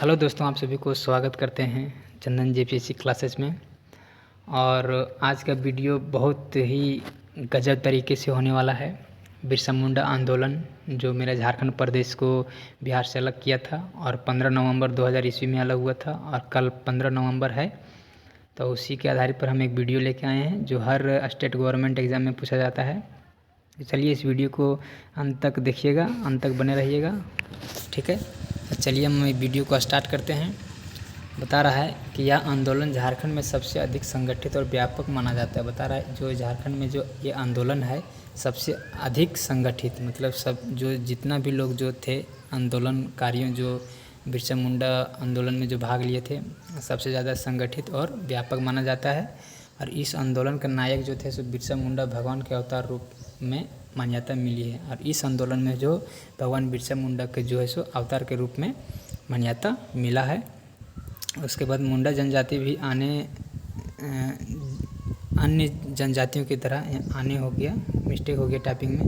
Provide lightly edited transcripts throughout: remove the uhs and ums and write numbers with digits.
Hello दोस्तों, आप सभी को स्वागत करते हैं चंदन जेपीएससी क्लासेस में। और आज का वीडियो बहुत ही गजब तरीके से होने वाला है। बिरसा मुंडा आंदोलन जो मेरा झारखंड प्रदेश को बिहार से अलग किया था और 15 नवंबर 2000 ईस्वी में अलग हुआ था और कल 15 नवंबर है। तो उसी के आधार पर हम एक वीडियो लेके आए हैं जो हर स्टेट गवर्नमेंट एग्ज़ाम में पूछा जाता है। तो चलिए इस वीडियो को अंत तक देखिएगा, अंत तक बने रहिएगा, ठीक है। तो चलिए हम वीडियो को स्टार्ट करते हैं। बता रहा है कि यह आंदोलन झारखंड में सबसे अधिक संगठित और व्यापक माना जाता है। बता रहा है जो झारखंड में जो ये आंदोलन है सबसे अधिक संगठित, मतलब सब जो जितना भी लोग जो थे आंदोलनकारियों जो बिरसा मुंडा आंदोलन में जो भाग लिए थे सबसे ज़्यादा संगठित और व्यापक माना जाता है। और इस आंदोलन का नायक जो थे सो बिरसा मुंडा भगवान के अवतार रूप में मान्यता मिली है। और इस आंदोलन में जो भगवान बिरसा मुंडा के जो है सो अवतार के रूप में मान्यता मिला है। उसके बाद मुंडा जनजाति भी अन्य जनजातियों की तरह आने हो गया, मिस्टेक हो गया टाइपिंग में,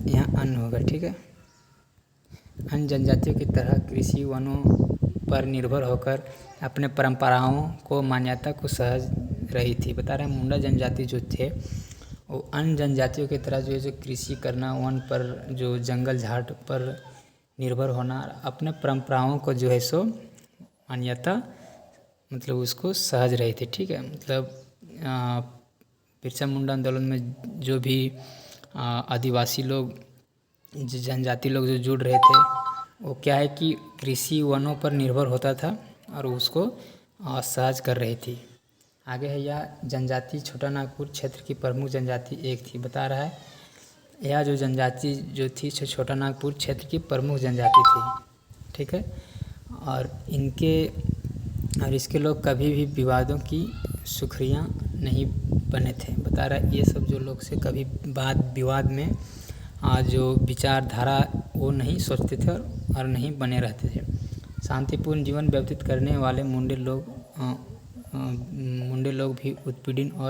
यहाँ अन्न होगा, ठीक है। अन्य जनजातियों की तरह कृषि वनों पर निर्भर होकर अपने परंपराओं को मान्यता को सहज रही थी। बता रहे हैं मुंडा जनजाति जो थे वो अन्य जनजातियों की तरह जो है जो कृषि करना, वन पर जो जंगल झाड़ पर निर्भर होना, अपने परंपराओं को जो है सो मान्यता मतलब उसको सहज रही थी, ठीक है। मतलब बिरसा मुंडा आंदोलन में जो भी आदिवासी लोग जनजाति लोग जो जुड़ रहे थे वो क्या है कि कृषि वनों पर निर्भर होता था और उसको सहज कर रही थी। आगे है यह जनजाति छोटा नागपुर क्षेत्र की प्रमुख जनजाति एक थी। बता रहा है यह जो जनजाति जो थी छोटा नागपुर क्षेत्र की प्रमुख जनजाति थी, ठीक है। और इसके लोग कभी भी विवादों की सुखरियाँ नहीं बने थे। बता रहा है ये सब जो लोग से कभी वाद विवाद में जो विचारधारा वो नहीं सोचते थे और नहीं बने रहते थे। शांतिपूर्ण जीवन व्यतीत करने वाले मुंडे लोग भी उत्पीड़न,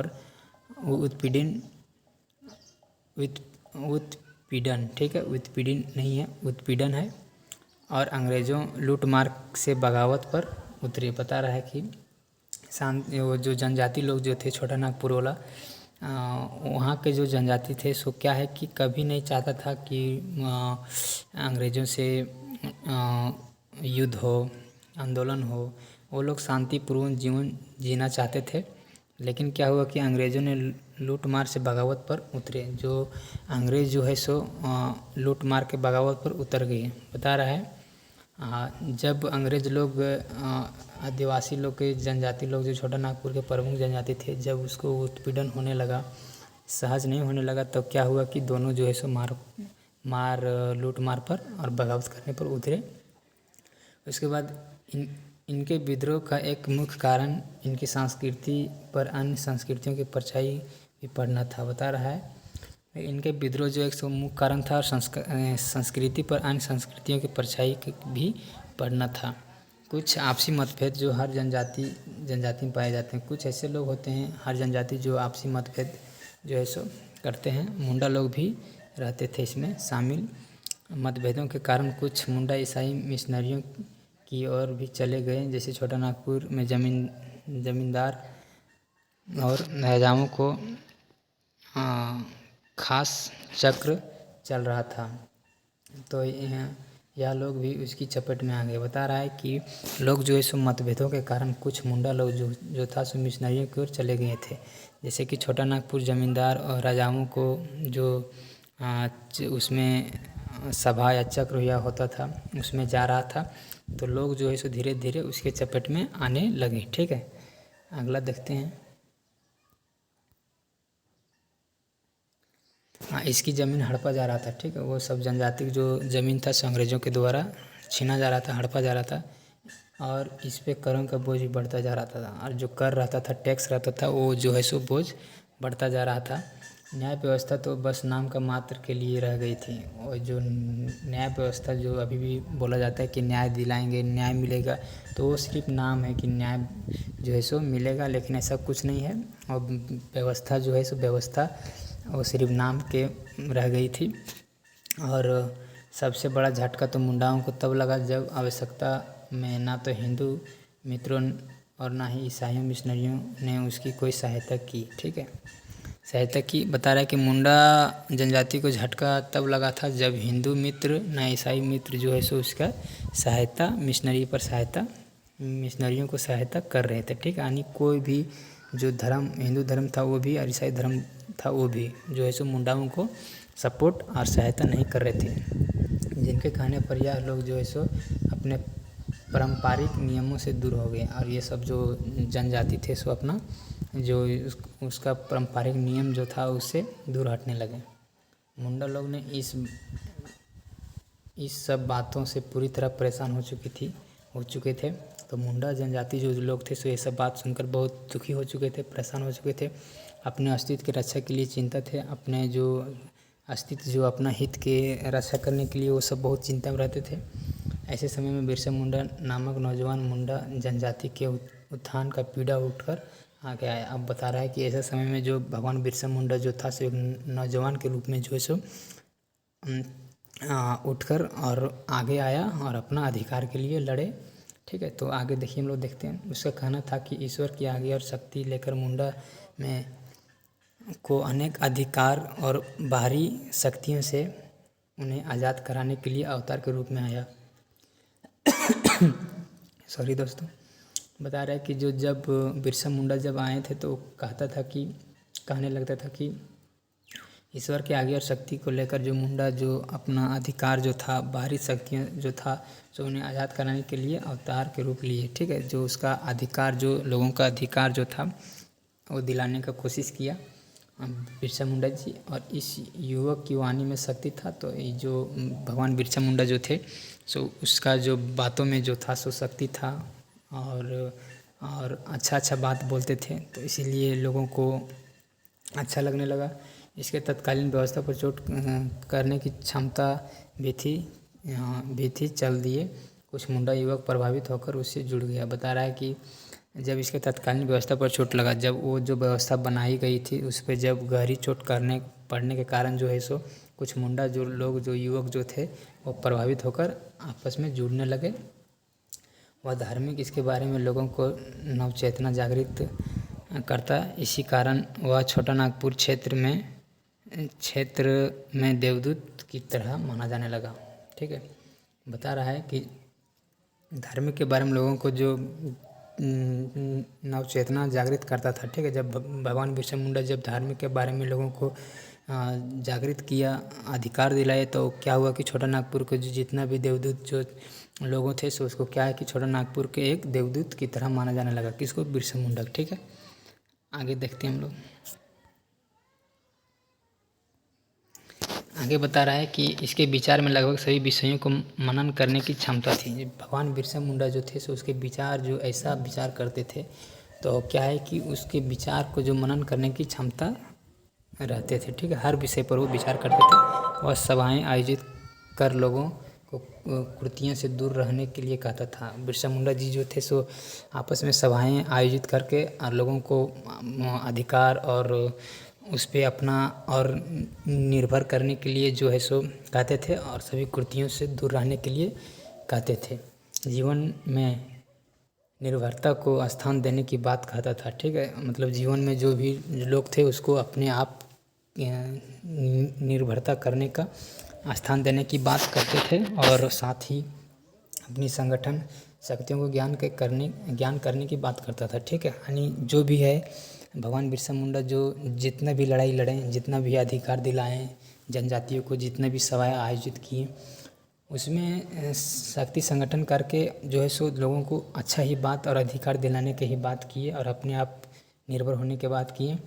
ठीक है, उत्पीड़न नहीं है, उत्पीड़न है और अंग्रेज़ों लूटमार से बगावत पर उतरे। बता रहा है कि वो जो जनजाति लोग जो थे छोटा नागपुर वाला वहाँ के जो जनजाति थे सो क्या है कि कभी नहीं चाहता था कि अंग्रेज़ों से युद्ध हो, आंदोलन हो। वो लोग शांतिपूर्ण जीवन जीना चाहते थे। लेकिन क्या हुआ कि अंग्रेज़ों ने लूट मार से बगावत पर उतरे। जो अंग्रेज़ जो है सो लूट मार के बगावत पर उतर गए। बता रहा है जब अंग्रेज़ लोग आदिवासी लोग के जनजाति लोग जो छोटा नागपुर के प्रमुख जनजाति थे जब उसको उत्पीड़न होने लगा, सहज नहीं होने लगा, तब क्या हुआ कि दोनों जो है सो लूट मार पर और बगावत करने पर उतरे। उसके बाद इनके विद्रोह का एक मुख्य कारण इनकी संस्कृति पर अन्य संस्कृतियों की परछाई भी पड़ना था। बता रहा है इनके विद्रोह जो एक मुख्य कारण था और संस्कृति पर अन्य संस्कृतियों की परछाई भी पड़ना था। कुछ आपसी मतभेद जो हर जनजाति में पाए जाते हैं। कुछ ऐसे लोग होते हैं हर जनजाति जो आपसी मतभेद जो है सो करते हैं। मुंडा लोग भी रहते थे इसमें शामिल। मतभेदों के कारण कुछ मुंडा ईसाई मिशनरियों की ओर भी चले गए। जैसे छोटा नागपुर में जमींदार और राजाओं को खास चक्र चल रहा था, तो यह लोग भी उसकी चपेट में आ गए। बता रहा है कि लोग जो है सो मतभेदों के कारण कुछ मुंडा लोग जो था सो मिशनरियों की ओर चले गए थे। जैसे कि छोटा नागपुर जमींदार और राजाओं को जो उसमें सभा या चक्र या होता था उसमें जा रहा था, तो लोग जो है सो धीरे धीरे उसके चपेट में आने लगे, ठीक है। अगला देखते हैं। इसकी ज़मीन हड़पा जा रहा था, ठीक है। वो सब जनजाति जो ज़मीन था सो अंग्रेज़ों के द्वारा छीना जा रहा था, हड़पा जा रहा था और इस पे करों का बोझ भी बढ़ता जा रहा था। और जो कर रहता था, टैक्स रहता था, वो जो है सो बोझ बढ़ता जा रहा था। न्याय व्यवस्था तो बस नाम का मात्र के लिए रह गई थी। और जो न्याय व्यवस्था जो अभी भी बोला जाता है कि न्याय दिलाएंगे, न्याय मिलेगा, तो वो सिर्फ नाम है कि न्याय जो है सो मिलेगा, लेकिन ऐसा कुछ नहीं है। और व्यवस्था जो है सो व्यवस्था वो सिर्फ नाम के रह गई थी। और सबसे बड़ा झटका तो मुंडाओं को तब लगा जब आवश्यकता में ना तो हिंदू मित्रों और ना ही ईसाइयों मिशनरियों ने उसकी कोई सहायता की। ठीक है, सहायता की बता रहा है कि मुंडा जनजाति को झटका तब लगा था जब हिंदू मित्र ना ईसाई मित्र जो है सो उसका सहायता मिशनरियों को सहायता कर रहे थे। ठीक है, यानी कोई भी जो धर्म हिंदू धर्म था वो भी और ईसाई धर्म था वो भी जो है सो मुंडाओं को सपोर्ट और सहायता नहीं कर रहे थे, जिनके कहने पर यह लोग जो है सो अपने पारंपरिक नियमों से दूर हो गए और ये सब जो जनजाति थे सो अपना जो उसका पारंपरिक नियम जो था उससे दूर हटने लगे। मुंडा लोग ने इस सब बातों से पूरी तरह परेशान हो चुके थे। तो मुंडा जनजाति जो लोग थे सो ये सब बात सुनकर बहुत दुखी हो चुके थे, परेशान हो चुके थे, अपने अस्तित्व की रक्षा के लिए चिंतित थे, अपने जो अस्तित्व जो अपना हित के रक्षा करने के लिए वो सब बहुत चिंता में रहते थे। ऐसे समय में बिरसा मुंडा नामक नौजवान मुंडा जनजाति के उत्थान का पीड़ा उठकर आगे आया। अब बता रहा है कि ऐसे समय में जो भगवान बिरसा मुंडा जो था सो एक नौजवान के रूप में जो है सो उठकर और आगे आया और अपना अधिकार के लिए लड़े। ठीक है, तो आगे देखिए हम लोग देखते हैं। उसका कहना था कि ईश्वर की आज्ञा और शक्ति लेकर मुंडा में को अनेक अधिकार और बाहरी शक्तियों से उन्हें आज़ाद कराने के लिए अवतार के रूप में आया। सॉरी दोस्तों, बता रहा है कि जो जब बिरसा मुंडा जब आए थे तो कहने लगता था कि ईश्वर के आगे और शक्ति को लेकर जो मुंडा जो अपना अधिकार जो था बाहरी शक्तियाँ जो था जो उन्हें आज़ाद कराने के लिए अवतार के रूप लिए। ठीक है, जो उसका अधिकार जो लोगों का अधिकार जो था वो दिलाने का कोशिश किया बिरसा मुंडा जी। और इस युवक की वाणी में शक्ति था। तो ये जो भगवान बिरसा मुंडा जो थे सो उसका जो बातों में जो था सो शक्ति था और अच्छा बात बोलते थे, तो इसीलिए लोगों को अच्छा लगने लगा। इसके तत्कालीन व्यवस्था पर चोट करने की क्षमता भी थी। चल दिए कुछ मुंडा युवक प्रभावित होकर उससे जुड़ गया। बता रहा है कि जब इसके तत्कालीन व्यवस्था पर चोट लगा, जब वो जो व्यवस्था बनाई गई थी उस पर जब गहरी चोट पड़ने के कारण जो है सो कुछ मुंडा जो युवक जो थे वो प्रभावित होकर आपस में जुड़ने लगे। वह धार्मिक इसके बारे में लोगों को नवचेतना जागृत करता। इसी कारण वह छोटा नागपुर क्षेत्र में देवदूत की तरह माना जाने लगा। ठीक है, बता रहा है कि धार्मिक के बारे में लोगों को जो नवचेतना जागृत करता था। ठीक है, जब भगवान बिरसा मुंडा जब धार्मिक के बारे में लोगों को जागृत किया, अधिकार दिलाए, तो क्या हुआ कि छोटा नागपुर के जो जितना भी देवदूत जो लोगों थे सो उसको क्या है कि छोटा नागपुर के एक देवदूत की तरह माना जाने लगा। किसको? बिरसा मुंडा। ठीक है, आगे देखते हैं हम लोग। आगे बता रहा है कि इसके विचार में लगभग सभी विषयों को मनन करने की क्षमता थी। भगवान बिरसा मुंडा जो थे सो उसके विचार जो ऐसा विचार करते थे, तो क्या है कि उसके विचार को जो मनन करने की क्षमता रहते थे। ठीक है, हर विषय पर वो विचार करते थे। वह सभाएं आयोजित कर लोगों को कुरीतियों से दूर रहने के लिए कहता था। बिरसा मुंडा जी जो थे सो आपस में सभाएं आयोजित करके और लोगों को अधिकार और उस पर अपना और निर्भर करने के लिए जो है सो कहते थे और सभी कुरीतियों से दूर रहने के लिए कहते थे। जीवन में निर्भरता को स्थान देने की बात कहता था। ठीक है, मतलब जीवन में जो भी लोग थे उसको अपने आप निर्भरता करने का स्थान देने की बात करते थे और साथ ही अपनी संगठन शक्तियों को ज्ञान करने की बात करता था। ठीक है, यानी जो भी है भगवान बिरसा मुंडा जो जितना भी लड़ाई लड़े, जितना भी अधिकार दिलाएं जनजातियों को, जितने भी सभाएं आयोजित किए, उसमें शक्ति संगठन करके जो है सो लोगों को अच्छा ही बात और अधिकार दिलाने की ही बात किए और अपने आप निर्भर होने के बात किए।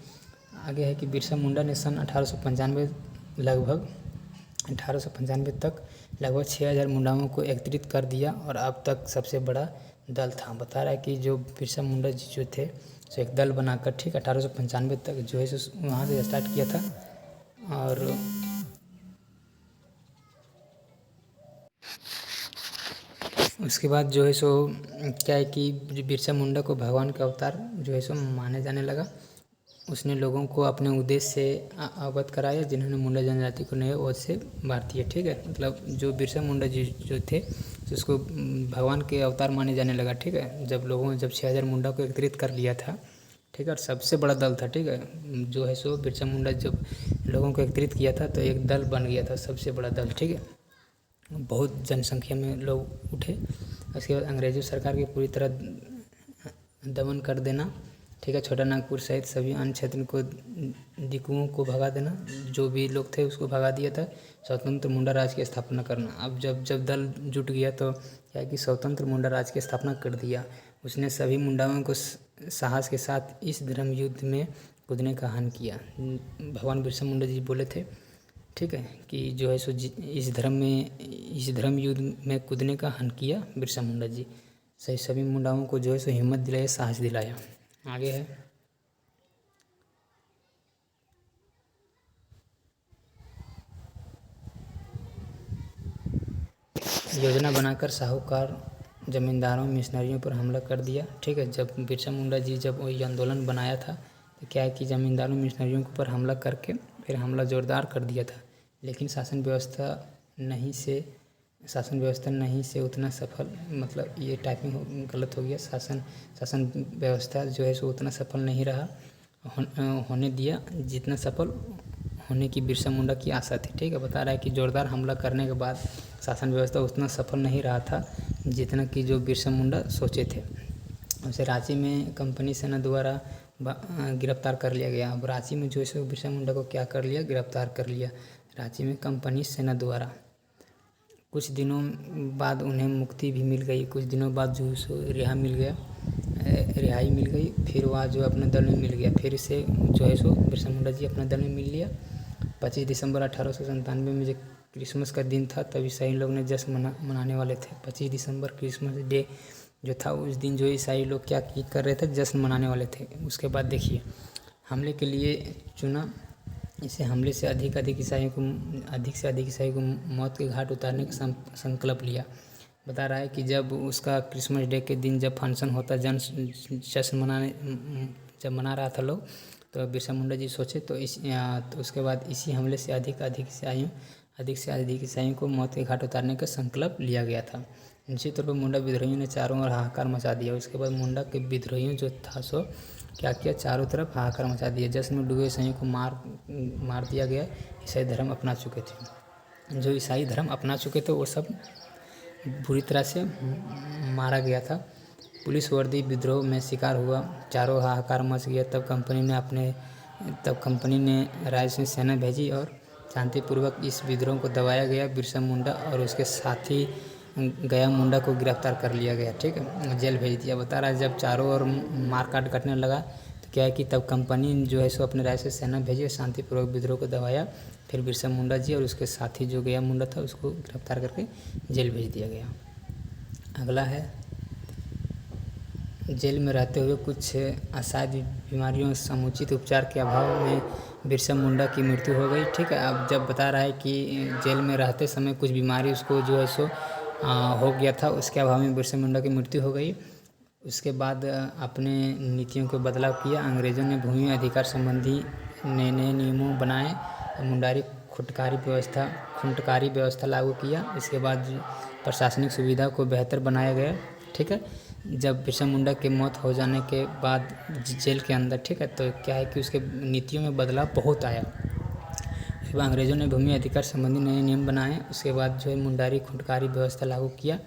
आगे है कि बिरसा मुंडा ने सन 1895 तक लगभग 6000 मुंडाओं को एकत्रित कर दिया और अब तक सबसे बड़ा दल था। बता रहा है कि जो बिरसा मुंडा जी जो थे सो एक दल बनाकर ठीक 1895 तक जो है सो वहाँ से स्टार्ट किया था। और उसके बाद जो है सो क्या है कि जो बिरसा मुंडा को भगवान का अवतार जो है सो माने जाने लगा। उसने लोगों को अपने उद्देश्य से अवगत कराया जिन्होंने मुंडा जनजाति को नए ओज से भारतीय, ठीक है। मतलब जो बिरसा मुंडा जी जो थे उसको भगवान के अवतार माने जाने लगा, ठीक है। जब 6000 मुंडा को एकत्रित कर लिया था, ठीक है, और सबसे बड़ा दल था, ठीक है, जो है सो बिरसा मुंडा जब लोगों को एकत्रित किया था तो एक दल बन गया था, सबसे बड़ा दल, ठीक है। बहुत जनसंख्या में लोग उठे। उसके बाद अंग्रेज़ों सरकार की पूरी तरह दमन कर देना, ठीक है। छोटा नागपुर सहित सभी अन्य क्षेत्र को दिकुओं को भगा देना, जो भी लोग थे उसको भगा दिया था। स्वतंत्र मुंडा राज की स्थापना करना। अब जब दल जुट गया तो क्या है कि स्वतंत्र मुंडा राज की स्थापना कर दिया। उसने सभी मुंडाओं को साहस के साथ इस धर्म युद्ध में कूदने का आह्वान किया। भगवान बिरसा मुंडा जी बोले थे, ठीक है, कि जो है सो इस धर्म युद्ध में कूदने का आह्वान किया बिरसा मुंडा जी। सभी मुंडाओं को जो है सो हिम्मत दिलाया, साहस दिलाया। आगे है योजना बनाकर साहूकार जमींदारों मिशनरियों पर हमला कर दिया, ठीक है। जब बिरसा मुंडा जी जब वही आंदोलन बनाया था तो क्या है कि जमींदारों मिशनरियों के ऊपर हमला करके फिर हमला ज़ोरदार कर दिया था। लेकिन शासन व्यवस्था नहीं से उतना सफल, मतलब ये टाइपिंग गलत हो गया। शासन व्यवस्था जो है सो उतना सफल नहीं रहा होने दिया जितना सफल होने की बिरसा मुंडा की आशा थी, ठीक है। बता रहा है कि जोरदार हमला करने के बाद शासन व्यवस्था उतना सफल नहीं रहा था जितना कि जो बिरसा मुंडा सोचे थे। उसे रांची में कंपनी सेना द्वारा गिरफ्तार कर लिया गया। अब रांची में जो है सो बिरसा मुंडा को क्या कर लिया, गिरफ्तार कर लिया रांची में कंपनी सेना द्वारा। कुछ दिनों बाद उन्हें मुक्ति भी मिल गई। कुछ दिनों बाद जो सो रिहाई मिल गई। फिर वह जो अपने दल में मिल गया। फिर इसे जो है सो बिरसा मुंडा जी अपने दल में मिल लिया। 25 दिसंबर 1897 में जो क्रिसमस का दिन था, तब ईसाई लोग ने जश्न मनाने वाले थे। 25 दिसंबर क्रिसमस डे जो था, उस दिन जो ईसाई लोग क्या कर रहे थे, जश्न मनाने वाले थे। उसके बाद देखिए हमले के लिए चुना। इसे हमले से अधिक से अधिक ईसाई को मौत के घाट उतारने का संकल्प लिया। बता रहा है कि जब उसका क्रिसमस डे के दिन जब फंक्शन होता, जश्न जब मना रहा था लोग, तो बिरसा मुंडा जी सोचे तो उसके बाद इसी हमले से अधिक से अधिक ईसाइयों को मौत के घाट उतारने का संकल्प लिया गया था। निश्चित तौर पर मुंडा विद्रोहियों ने चारों ओर हाहाकार मचा दिया। उसके बाद मुंडा के विद्रोहियों जो था सो क्या किया, चारों तरफ हाहाकार मचा दिया। जश्न में डूबे ईसाइयों को मार दिया गया। ईसाई धर्म अपना चुके थे, जो ईसाई धर्म अपना चुके थे वो सब बुरी तरह से मारा गया था। पुलिस वर्दी विद्रोह में शिकार हुआ, चारों हाहाकार मच गया। तब कंपनी ने राज्य में सेना भेजी और शांतिपूर्वक इस विद्रोह को दबाया गया। बिरसा मुंडा और उसके साथी गया मुंडा को गिरफ्तार कर लिया गया, ठीक है, जेल भेज दिया। बता रहा है जब चारों ओर मारकाट कटने लगा तो क्या है कि तब कंपनी जो है सो अपने राज्य से सेना भेजी, शांतिपूर्वक विद्रोह को दबाया। फिर बिरसा मुंडा जी और उसके साथी जो गया मुंडा था उसको गिरफ्तार करके जेल भेज दिया गया। अगला है जेल में रहते हुए कुछ असाध्य बीमारियों समुचित उपचार के अभाव में बिरसा मुंडा की मृत्यु हो गई, ठीक है। अब जब बता रहा है कि जेल में रहते समय कुछ बीमारी उसको जो है सो हो गया था, उसके अभाव में बिरसा मुंडा की मृत्यु हो गई। उसके बाद अपने नीतियों को बदलाव किया। अंग्रेज़ों ने भूमि अधिकार संबंधी नए नियमों बनाए। मुंडारी खुंटकारी व्यवस्था लागू किया। इसके बाद प्रशासनिक सुविधा को बेहतर बनाया गया, ठीक है। जब बिरसा मुंडा की मौत हो जाने के बाद जेल के अंदर, ठीक है, तो क्या है कि उसके नीतियों में बदलाव बहुत आया। फिर अंग्रेज़ों ने भूमि अधिकार संबंधी नए नियम बनाए। उसके बाद जो है मुंडारी खुंटकारी व्यवस्था लागू किया,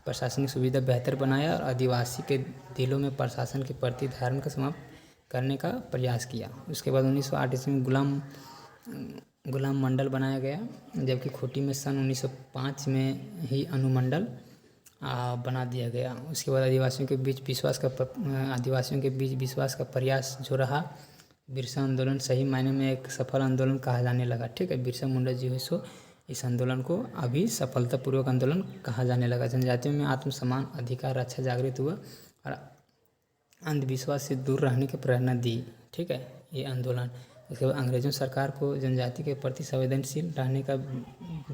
प्रशासनिक सुविधा बेहतर बनाया और आदिवासी के दिलों में प्रशासन के प्रति धारण का समाप्त करने का प्रयास किया। उसके बाद 1908 ईस्वी में गुलाम मंडल बनाया गया, जबकि खूंटी में सन 1905 में ही अनुमंडल बना दिया गया। उसके बाद आदिवासियों के बीच विश्वास का प्रयास जो रहा, बिरसा आंदोलन सही मायने में एक सफल आंदोलन कहा जाने लगा, ठीक है। बिरसा मुंडा जी हुए सो इस आंदोलन को अभी सफलतापूर्वक आंदोलन कहा जाने लगा। जनजातियों में आत्मसम्मान अधिकार रक्षा जागृत हुआ और अंधविश्वास से दूर रहने की प्रेरणा दी, ठीक है, ये आंदोलन। उसके बाद अंग्रेजों सरकार को जनजाति के प्रति संवेदनशील रहने का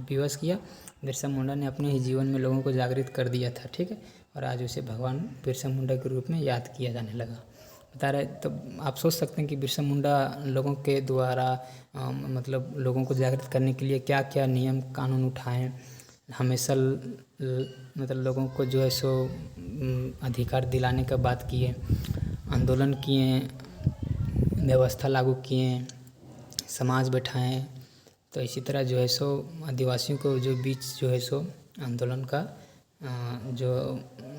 विवश किया। बिरसा मुंडा ने अपने ही जीवन में लोगों को जागृत कर दिया था, ठीक है, और आज उसे भगवान बिरसा मुंडा के रूप में याद किया जाने लगा। बता रहे। तो आप सोच सकते हैं कि बिरसा मुंडा लोगों के द्वारा मतलब लोगों को जागृत करने के लिए क्या क्या नियम कानून उठाएं, हमेशा मतलब लोगों को जो है सो अधिकार दिलाने का बात किए, आंदोलन किए, व्यवस्था लागू किए, समाज बैठाएं। तो इसी तरह जो है सो आदिवासियों को जो बीच जो है सो आंदोलन का जो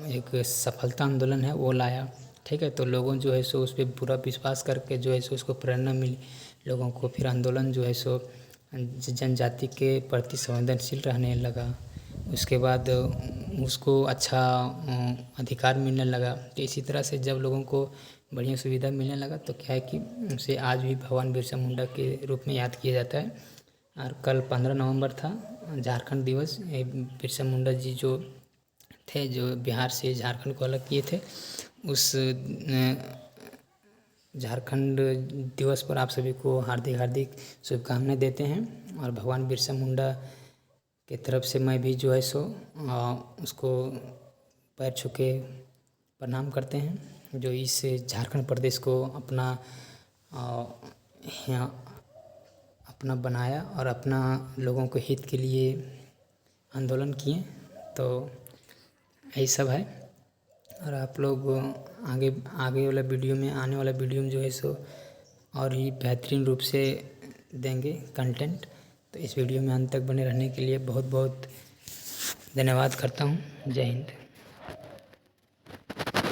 एक सफलता आंदोलन है वो लाया। ठीक है, तो लोगों जो है सो उस पर पूरा विश्वास करके जो है सो उसको प्रेरणा मिली लोगों को। फिर आंदोलन जो है सो जनजाति के प्रति संवेदनशील रहने लगा। उसके बाद उसको अच्छा अधिकार मिलने लगा। तो इसी तरह से जब लोगों को बढ़िया सुविधा मिलने लगा तो क्या है कि उसे आज भी भगवान बिरसा मुंडा के रूप में याद किया जाता है। और कल 15 नवंबर था झारखंड दिवस। बिरसा मुंडा जी जो थे, जो बिहार से झारखंड को अलग किए थे, उस झारखंड दिवस पर आप सभी को हार्दिक हार्दिक शुभकामनाएं देते हैं। और भगवान बिरसा मुंडा के तरफ से मैं भी जो है सो उसको पैर छू के प्रणाम करते हैं, जो इस झारखंड प्रदेश को अपना यहाँ अपना बनाया और अपना लोगों के हित के लिए आंदोलन किए। तो यही सब है। और आप लोग आगे आगे वाला वीडियो में, आने वाला वीडियो में जो है सो और ही बेहतरीन रूप से देंगे कंटेंट। तो इस वीडियो में अंत तक बने रहने के लिए बहुत बहुत धन्यवाद करता हूँ। जय हिंद।